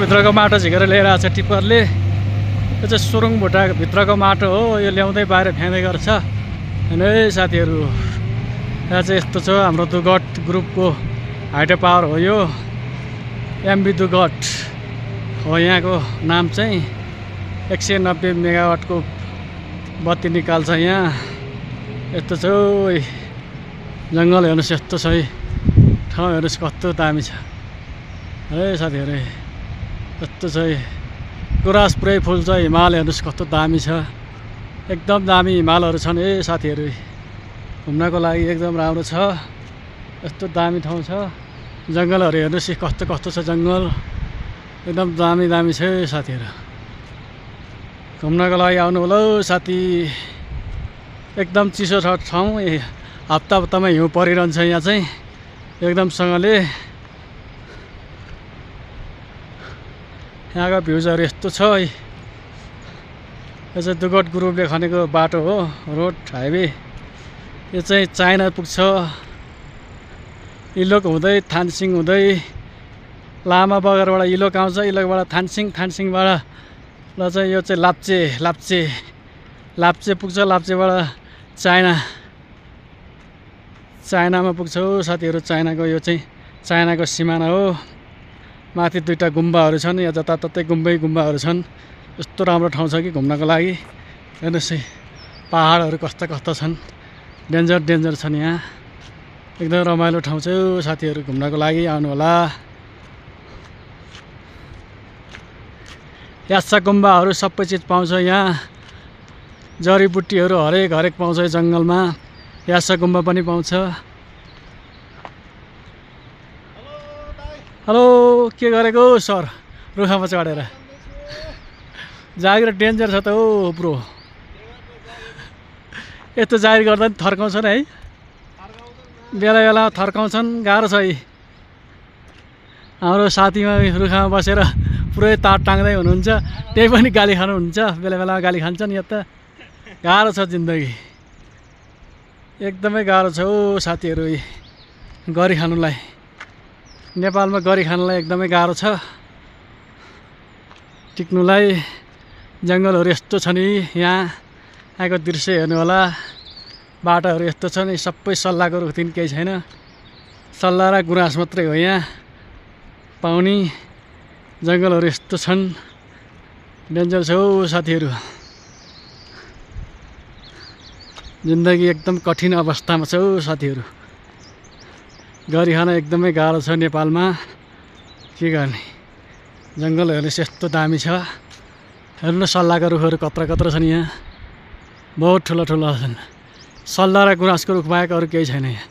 भित्रको माटो झिकेर लिएर आएको छ टिप्परले। यो चाहिँ सुरुङ भुटा भित्रको माटो हो, यो ल्याउँदै बाहिर फ्याँदै गर्छ। होइन है साथीहरू, यहाँ चाहिँ यस्तो छ हाम्रो दुगट ग्रुपको हाइड्रो पावर हो। यो एमबी दुगट हो, यहाँको नाम चाहिँ 190 मेगावाटको बत्ती निकाल्छ यहाँ। यस्तो छ जङ्गल, हेर्नुहोस् यस्तो छ है ठाउँ, हेर्नुहोस् कस्तो दामी छ है साथीहरू। यस्तो छ गुराँस पुरै फुल छ, हिमाल हेर्नुहोस् कस्तो दामी छ, एकदम दामी हिमालहरू छन् है साथीहरू। घुम्नको लागि एकदम राम्रो छ, यस्तो दामी ठाउँ छ। जङ्गलहरू हेर्नुहोस् कस्तो कस्तो छ जङ्गल, एकदम दामी दामी छ साथीहरू। घुम्नको लागि आउनु होला साथी, एकदम चिसो छ ठाउँ। हप्ता हप्तामा हिउँ परिरहन्छ यहाँ चाहिँ एकदमसँगले। यहाँको भ्युजहरू यस्तो छ है। यो चाहिँ दुगट ग्रुपले खनेको बाटो हो, रोड हाइवे। यो चाहिँ चाइना पुग्छ, इलोक हुँदै थानसिङ हुँदै लामा बगरबाट इलोक आउँछ, इलोकबाट थानसिङ, थानसिङबाट ल चाहिँ यो चाहिँ लाप्चे पुग्छ, लाप्चेबाट चाइनामा पुग्छ साथीहरू। चाइनाको यो चाहिँ चाइनाको सिमाना हो। माथि दुईटा गुम्बाहरू छन्, यहाँ जताततै गुम्बाहरू छन्। यस्तो राम्रो ठाउँ छ कि घुम्नको लागि। हेर्नुहोस् है पहाडहरू कस्ता कस्ता छन्, डेन्जर छन् यहाँ। एकदम रमाइलो ठाउँ छ साथीहरू, घुम्नको लागि आउनु होला। यास्सा गुम्बाहरू सबै चिज पाउँछ यहाँ, जडीबुट्टीहरू हरेक पाउँछ जङ्गलमा। यास्सा गुम्बा पनि पाउँछ। हेलो, के गरेको सर? रुखमा चढेर जागिर डेन्जर छ त हो ब्रो। यस्तो जागिर गर्दा नि थर्काउँछन् है, बेला बेला थर्काउँछन्, गाह्रो छ है। हाम्रो साथीमा रुखमा बसेर पुरै तार टाङ्दै हुनुहुन्छ, त्यही पनि गाली खानुहुन्छ, बेला बेला गाली खान्छन्। यहाँ त गाह्रो छ जिन्दगी, एकदमै गाह्रो छ हो साथीहरू। गरी खानुलाई, नेपालमा गरी खानुलाई एकदमै गाह्रो छ टिक्नुलाई। जङ्गलहरू यस्तो छ नि यहाँ, यहाँको दृश्य हेर्नु होला। बाटोहरू यस्तो छ नि, सबै सल्लाहको रुखतिर केही छैन, सल्लाह र गुराँस मात्रै हो यहाँ पाउने। जङ्गलहरू यस्तो छन्, डेन्जर छ हौ साथीहरू। जिन्दगी एकदम कठिन अवस्थामा छ हौ साथीहरू। गरी खान एकदमै गाह्रो छ नेपालमा, के गर्ने। जङ्गलहरू यस्तो दामी छ, हेर्नु सल्लाहका रुखहरू कत्रा छन् यहाँ, बहुत ठुला छन्। सल्लाह र गुराँसको रुख बाहेक अरू केही छैन यहाँ।